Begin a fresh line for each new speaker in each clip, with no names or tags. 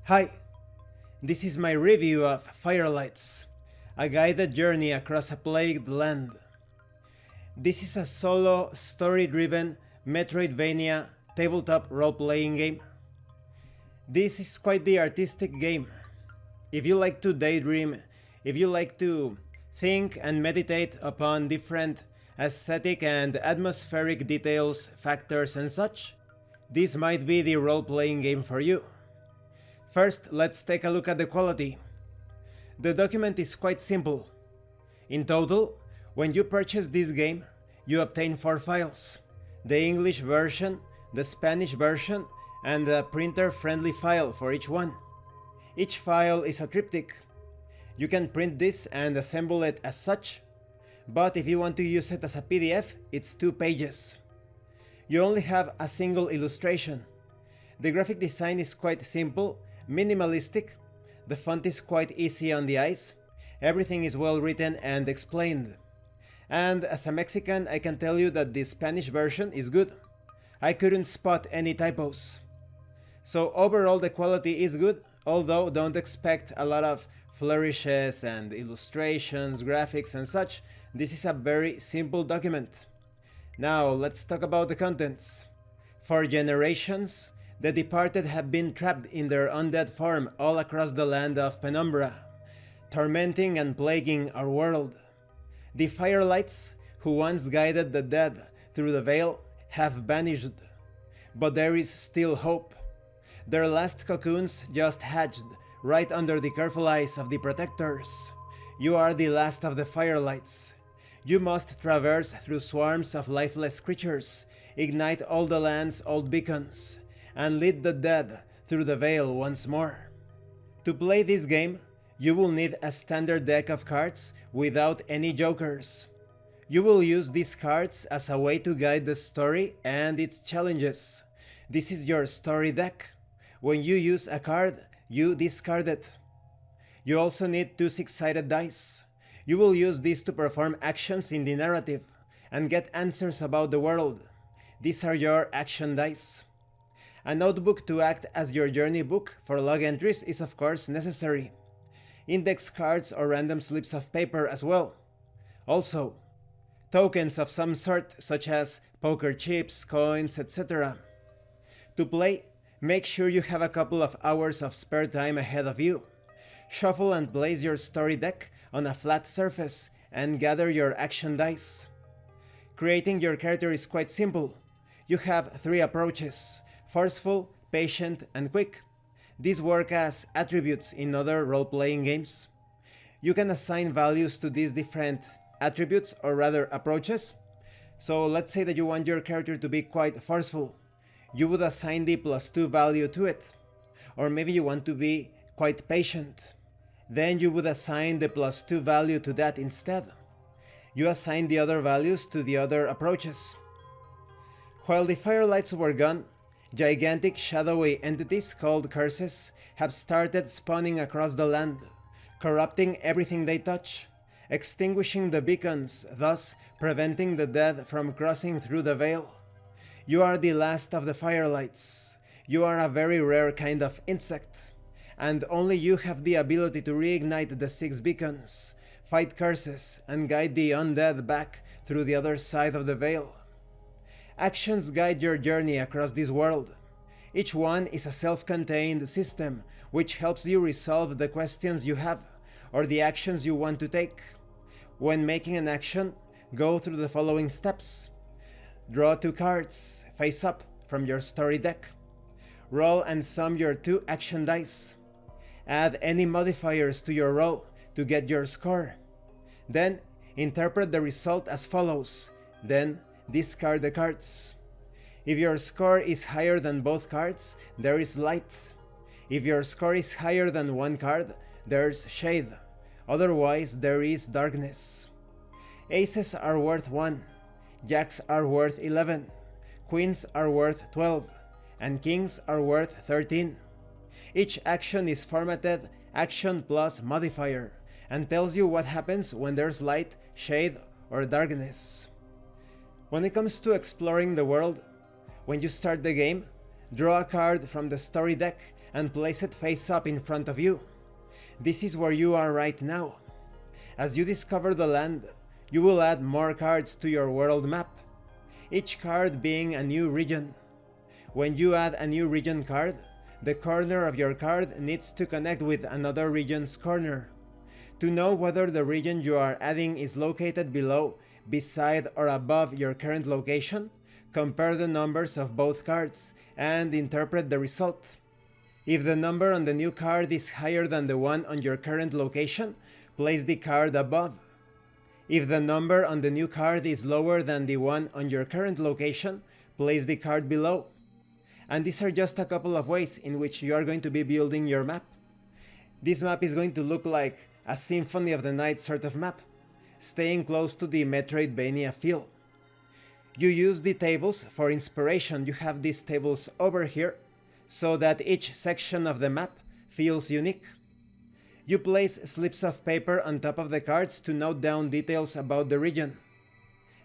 Hi, this is my review of Firelights, a guided journey across a plagued land. This is a solo, story-driven metroidvania tabletop role-playing game. This is quite the artistic game. If you like to daydream, if you like to think and meditate upon different aesthetic and atmospheric details, factors and such, this might be the role-playing game for you. First, let's take a look at the quality. The document is quite simple. In total, when you purchase this game, you obtain 4 files: the English version, the Spanish version, and a printer-friendly file for each one. Each file is a triptych. You can print this and assemble it as such, but if you want to use it as a PDF, it's 2 pages. You only have a single illustration. The graphic design is quite simple, minimalistic, the font is quite easy on the eyes, everything is well written and explained. And as a Mexican, I can tell you that the Spanish version is good. I couldn't spot any typos. So overall the quality is good, although don't expect a lot of flourishes and illustrations, graphics and such. This is a very simple document. Now let's talk about the contents. For generations, the departed have been trapped in their undead form all across the land of Penumbra, tormenting and plaguing our world. The Firelights, who once guided the dead through the veil, have vanished. But there is still hope. Their last cocoons just hatched right under the careful eyes of the protectors. You are the last of the Firelights. You must traverse through swarms of lifeless creatures, ignite all the land's old beacons, and lead the dead through the veil once more. To play this game, you will need a standard deck of cards without any jokers. You will use these cards as a way to guide the story and its challenges. This is your story deck. When you use a card, you discard it. You also need 2 6-sided dice. You will use these to perform actions in the narrative and get answers about the world. These are your action dice. A notebook to act as your journey book for log entries is of course necessary. Index cards or random slips of paper as well. Also, tokens of some sort such as poker chips, coins, etc. To play, make sure you have a couple of hours of spare time ahead of you. Shuffle and place your story deck on a flat surface and gather your action dice. Creating your character is quite simple. You have 3 approaches: forceful, patient, and quick. These work as attributes in other role-playing games. You can assign values to these different attributes, or rather approaches. So let's say that you want your character to be quite forceful. You would assign the +2 value to it. Or maybe you want to be quite patient. Then you would assign the +2 value to that instead. You assign the other values to the other approaches. While the Firelights were gone, gigantic shadowy entities called curses have started spawning across the land, corrupting everything they touch, extinguishing the beacons, thus preventing the dead from crossing through the veil. You are the last of the Firelights. You are a very rare kind of insect, and only you have the ability to reignite the 6 beacons, fight curses, and guide the undead back through the other side of the veil. Actions guide your journey across this world. Each one is a self-contained system which helps you resolve the questions you have or the actions you want to take. When making an action, go through the following steps. Draw 2 cards, face up, from your story deck. Roll and sum your 2 action dice. Add any modifiers to your roll to get your score. Then, interpret the result as follows. Then, discard the cards. If your score is higher than both cards, there is light. If your score is higher than 1 card, there's shade. Otherwise, there is darkness. Aces are worth 1, jacks are worth 11, queens are worth 12, and kings are worth 13. Each action is formatted action plus modifier and tells you what happens when there's light, shade, or darkness. When it comes to exploring the world, when you start the game, draw a card from the story deck and place it face up in front of you. This is where you are right now. As you discover the land, you will add more cards to your world map, each card being a new region. When you add a new region card, the corner of your card needs to connect with another region's corner. To know whether the region you are adding is located below, beside, or above your current location, compare the numbers of both cards and interpret the result. If the number on the new card is higher than the one on your current location, place the card above. If the number on the new card is lower than the one on your current location, place the card below. And these are just a couple of ways in which you are going to be building your map. This map is going to look like a Symphony of the Night sort of map, staying close to the metroidvania feel. You use the tables for inspiration. You have these tables over here, so that each section of the map feels unique. You place slips of paper on top of the cards to note down details about the region.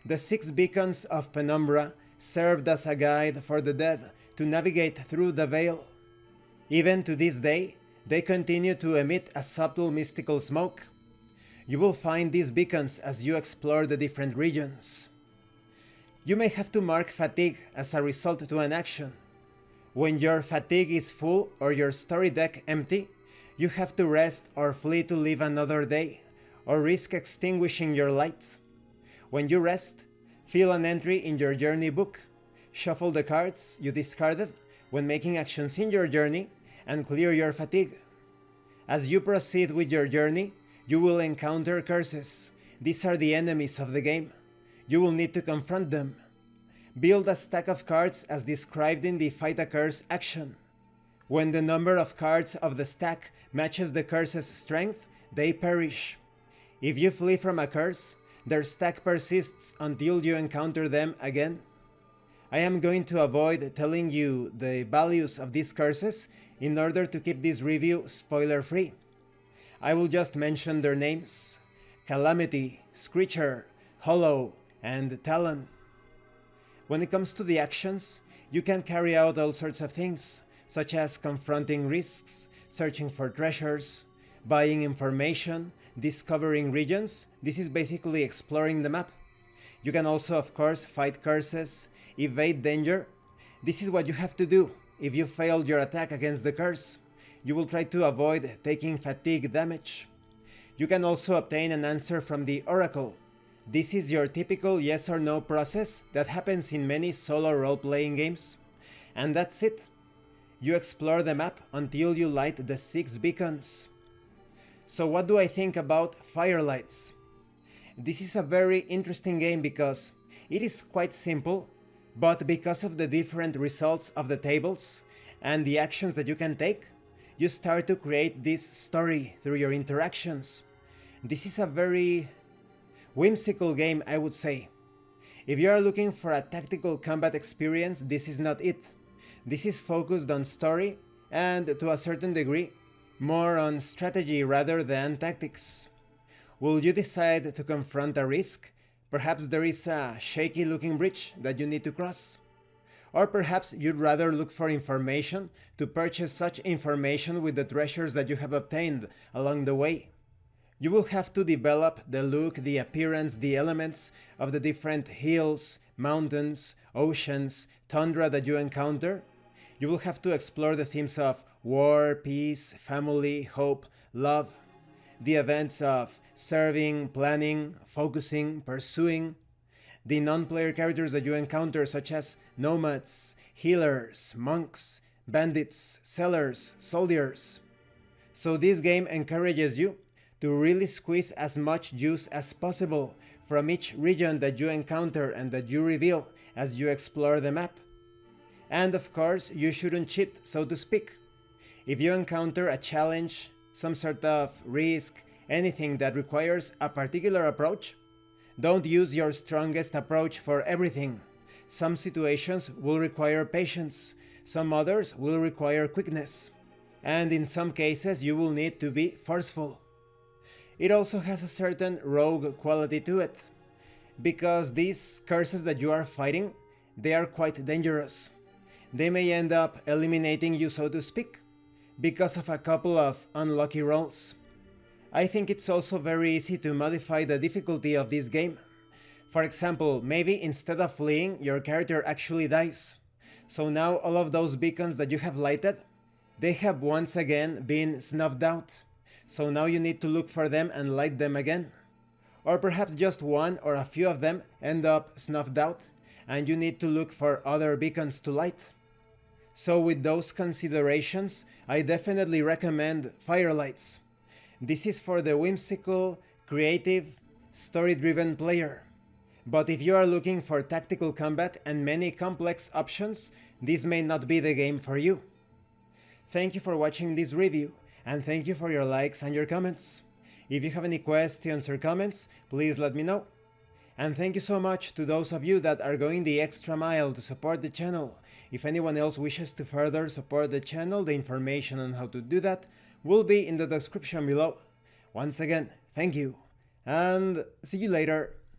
The 6 beacons of Penumbra served as a guide for the dead to navigate through the veil. Even to this day, they continue to emit a subtle mystical smoke. You will find these beacons as you explore the different regions. You may have to mark fatigue as a result to an action. When your fatigue is full or your story deck empty, you have to rest or flee to live another day, or risk extinguishing your light. When you rest, fill an entry in your journey book, shuffle the cards you discarded when making actions in your journey, and clear your fatigue. As you proceed with your journey, you will encounter curses. These are the enemies of the game. You will need to confront them. Build a stack of cards as described in the Fight a Curse action. When the number of cards of the stack matches the curse's strength, they perish. If you flee from a curse, their stack persists until you encounter them again. I am going to avoid telling you the values of these curses in order to keep this review spoiler-free. I will just mention their names: Calamity, Screecher, Hollow, and Talon. When it comes to the actions, you can carry out all sorts of things, such as confronting risks, searching for treasures, buying information, discovering regions. This is basically exploring the map. You can also, of course, fight curses, evade danger. This is what you have to do if you failed your attack against the curse. You will try to avoid taking fatigue damage. You can also obtain an answer from the Oracle. This is your typical yes or no process that happens in many solo role-playing games. And that's it. You explore the map until you light the 6 beacons. So what do I think about Firelights? This is a very interesting game because it is quite simple, but because of the different results of the tables and the actions that you can take, you start to create this story through your interactions. This is a very whimsical game, I would say. If you are looking for a tactical combat experience, this is not it. This is focused on story and, to a certain degree, more on strategy rather than tactics. Will you decide to confront a risk? Perhaps there is a shaky looking bridge that you need to cross. Or perhaps you'd rather look for information to purchase such information with the treasures that you have obtained along the way. You will have to develop the look, the appearance, the elements of the different hills, mountains, oceans, tundra that you encounter. You will have to explore the themes of war, peace, family, hope, love, the events of serving, planning, focusing, pursuing, the non-player characters that you encounter such as nomads, healers, monks, bandits, sellers, soldiers. So this game encourages you to really squeeze as much juice as possible from each region that you encounter and that you reveal as you explore the map. And of course, you shouldn't cheat, so to speak. If you encounter a challenge, some sort of risk, anything that requires a particular approach, don't use your strongest approach for everything. Some situations will require patience, some others will require quickness, and in some cases you will need to be forceful. It also has a certain rogue quality to it, because these curses that you are fighting, they are quite dangerous. They may end up eliminating you, so to speak. because of a couple of unlucky rolls. I think it's also very easy to modify the difficulty of this game. For example, maybe instead of fleeing, your character actually dies. So now all of those beacons that you have lighted, they have once again been snuffed out. So now you need to look for them and light them again. Or perhaps just one or a few of them end up snuffed out, and you need to look for other beacons to light. So with those considerations, I definitely recommend Firelights. This is for the whimsical, creative, story-driven player. But if you are looking for tactical combat and many complex options, this may not be the game for you. Thank you for watching this review, and thank you for your likes and your comments. If you have any questions or comments, please let me know. And thank you so much to those of you that are going the extra mile to support the channel. If anyone else wishes to further support the channel, the information on how to do that will be in the description below. Once again, thank you, and see you later.